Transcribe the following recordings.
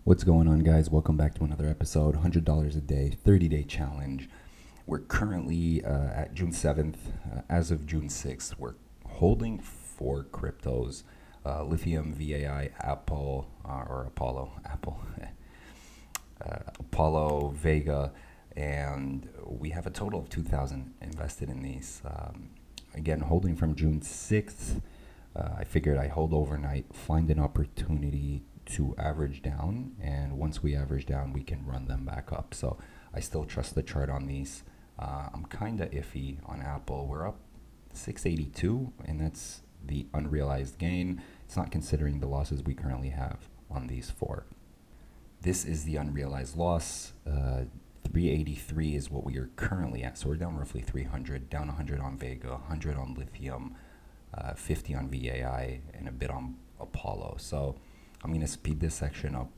What's going on, guys? Welcome back to another episode. $100 a day, 30-day challenge. We're currently at June 7th. As of June 6th, we're holding 4 cryptos: Lithium, VAI, Apple, or Apollo, Apple, Apollo, Vega, and we have a total of 2,000 invested in these. Again, holding from June 6th. I figured I hold overnight, find an opportunity to average down, and once we average down, we can run them back up. So I still trust the chart on these. I'm kind of iffy on Apple. We're up 682, and that's the unrealized gain. It's not considering the losses we currently have on these 4. This is the unrealized loss. 383 is what we are currently at. So we're down roughly 300, down 100 on Vega, 100 on Lithium, 50 on VAI, and a bit on Apollo. So I'm going to speed this section up.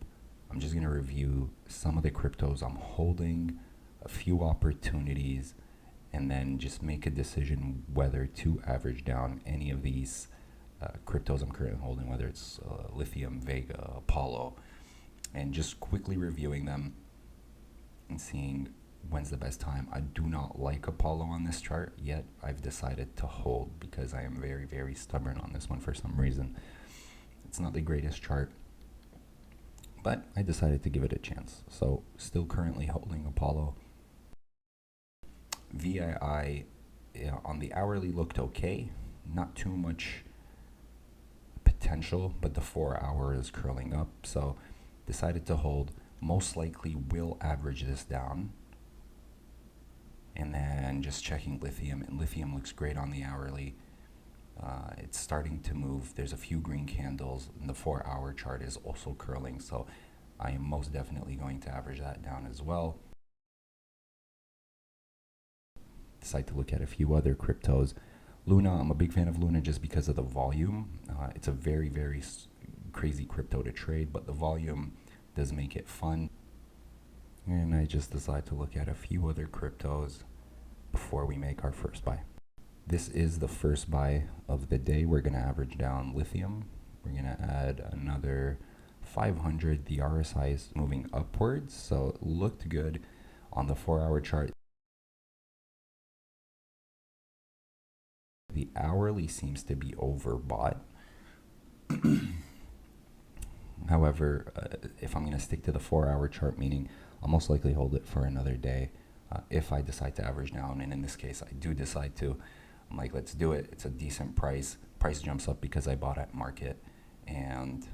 I'm just going to review some of the cryptos I'm holding, a few opportunities, and then just make a decision whether to average down any of these cryptos I'm currently holding, whether it's Lithium, Vega, Apollo, and just quickly reviewing them and seeing when's the best time. I do not like Apollo on this chart, yet I've decided to hold because I am very, very stubborn on this one for some reason. It's not the greatest chart, but I decided to give it a chance. So still currently holding Apollo. VII on the hourly looked okay. Not too much potential, but the 4 hour is curling up. So decided to hold. Most likely will average this down. And then just checking Lithium, and Lithium looks great on the hourly. It's starting to move. There's a few green candles, and the 4 hour chart is also curling. So I am most definitely going to average that down as well. Decide to look at a few other cryptos. Luna, I'm a big fan of Luna just because of the volume. It's a very, very crazy crypto to trade, but the volume does make it fun. And I just decide to look at a few other cryptos before we make our first buy. This is the first buy of the day. We're going to average down Lithium. We're going to add another 500. The RSI is moving upwards, so it looked good on the 4 hour chart. The hourly seems to be overbought. However, if I'm going to stick to the 4 hour chart, meaning I'll most likely hold it for another day if I decide to average down. And in this case, I do decide to. I'm like, let's do it. It's a decent price. Price jumps up because I bought at market. And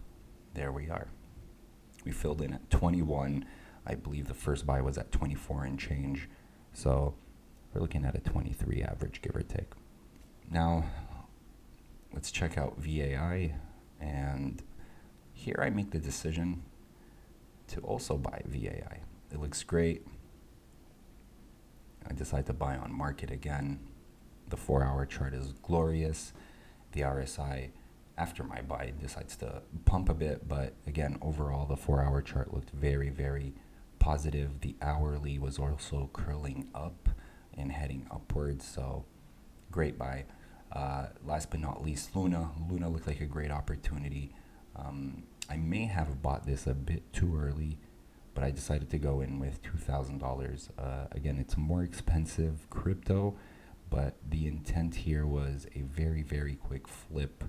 there we are. We filled in at 21. I believe the first buy was at 24 and change. So we're looking at a 23 average, give or take. Now, let's check out VAI. And here I make the decision to also buy VAI. It looks great. I decide to buy on market again. The 4 hour chart is glorious. The RSI after my buy decides to pump a bit, but again, overall the 4 hour chart looked very, very positive. The hourly was also curling up and heading upwards, so great buy. Last but not least, Luna. Luna looked like a great opportunity. I may have bought this a bit too early, but I decided to go in with $2,000. Again, it's a more expensive crypto, but the intent here was a very, very quick flip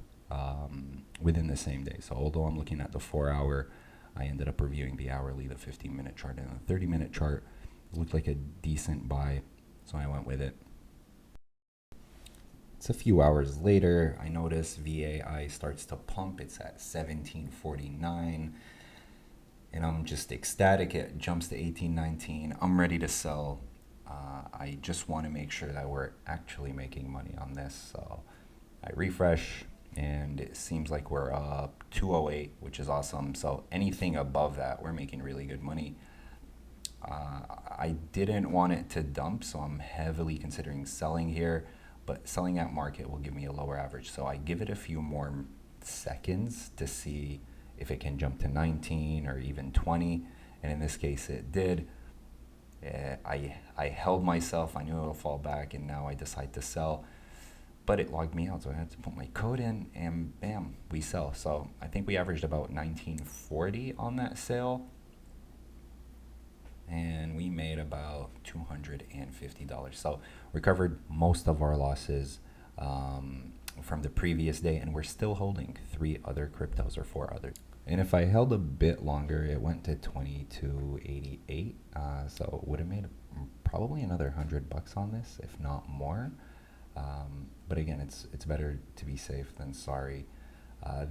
within the same day. So although I'm looking at the 4 hour, I ended up reviewing the hourly, the 15-minute chart, and the 30-minute chart. It looked like a decent buy, so I went with it. It's a few hours later. I notice VAI starts to pump. It's at 1749. And I'm just ecstatic. It jumps to 1819. I'm ready to sell. I just want to make sure that we're actually making money on this. So I refresh, and it seems like we're up 208, which is awesome. So anything above that, we're making really good money. I didn't want it to dump, so I'm heavily considering selling here. But selling at market will give me a lower average. So I give it a few more seconds to see if it can jump to 19 or even 20. And in this case, it did. I held myself. I knew it would fall back, and now I decide to sell. but it logged me out. So I had to put my code in and bam, we sell. So I think we averaged about 1940 on that sale. And we made about $250. So recovered most of our losses from the previous day, and we're still holding 3 other cryptos or 4 other. And if I held a bit longer, it went to 2288. So would have made probably another $100 on this, if not more. But again, it's better to be safe than sorry.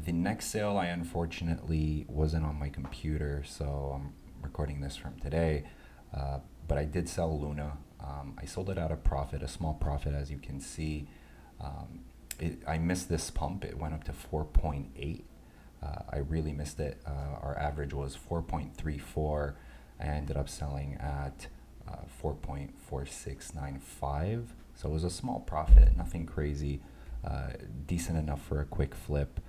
The next sale, I unfortunately wasn't on my computer, so I'm recording this from today. But I did sell Luna. I sold it at a profit, a small profit, as you can see. I missed this pump. It went up to 4.8. I really missed it. Our average was 4.34. I ended up selling at 4.4695. So it was a small profit, nothing crazy, decent enough for a quick flip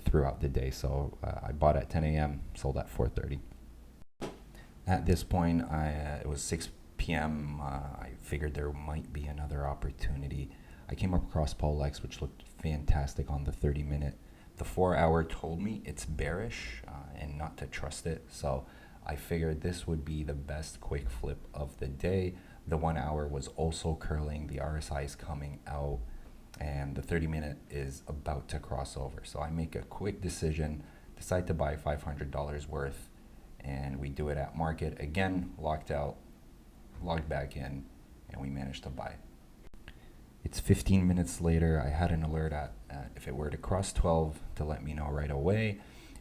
throughout the day. So I bought at 10 a.m., sold at 4:30. At this point, it was 6 p.m. I figured there might be another opportunity. I came across POLX, which looked fantastic on the 30-minute. The 4-hour told me it's bearish and not to trust it. So I figured this would be the best quick flip of the day. The 1 hour was also curling. The RSI is coming out, and the 30-minute is about to cross over. So I make a quick decision, decide to buy $500 worth, and we do it at market. Again, locked out, logged back in, and we managed to buy. It's 15 minutes later. I had an alert at if it were to cross 12 to let me know right away.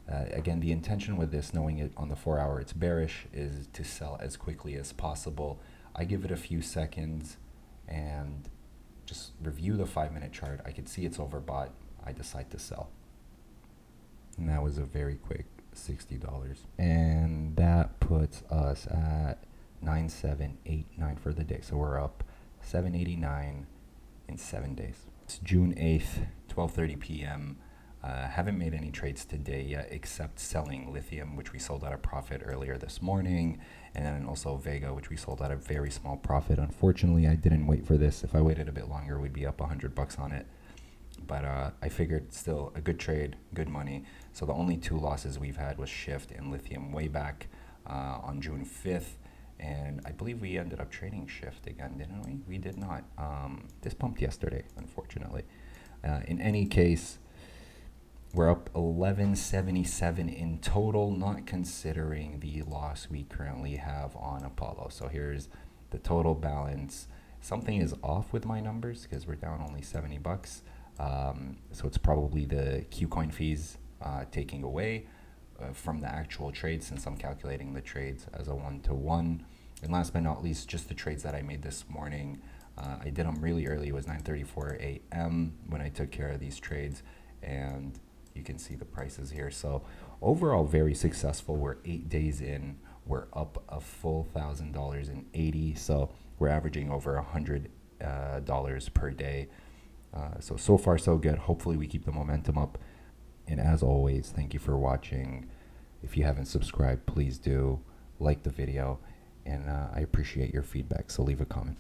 Again, the intention with this, knowing it on the 4-hour it's bearish, is to sell as quickly as possible. I give it a few seconds and just review the 5-minute chart. I could see it's overbought. I decide to sell. And that was a very quick $60. And that puts us at 9789 for the day. So we're up 789 in 7 days. It's June 8th, 12:30 p.m. Haven't made any trades today yet, except selling lithium, which we sold at a profit earlier this morning, and then also Vega, which we sold at a very small profit. Unfortunately, I didn't wait for this. If I waited a bit longer, we'd be up $100 on it. But I figured still a good trade, good money. So the only 2 losses we've had was Shift and Lithium way back on June 5th. And I believe we ended up trading Shift again, didn't we? We did not. This pumped yesterday, unfortunately. In any case, we're up 1177 in total, not considering the loss we currently have on Apollo. So here's the total balance. Something is off with my numbers because we're down only $70. So it's probably the kucoin fees taking away from the actual trade, since I'm calculating the trades as a 1-to-1. And last but not least, just the trades that I made this morning. I did them really early. It was 9:34 a.m. when I took care of these trades, and you can see the prices here. So overall, very successful. We're 8 days in. We're up a full $1,000.80. So we're averaging over $100 per day. So far so good. Hopefully we keep the momentum up. And as always, thank you for watching. If you haven't subscribed, please do like the video, and I appreciate your feedback. So leave a comment.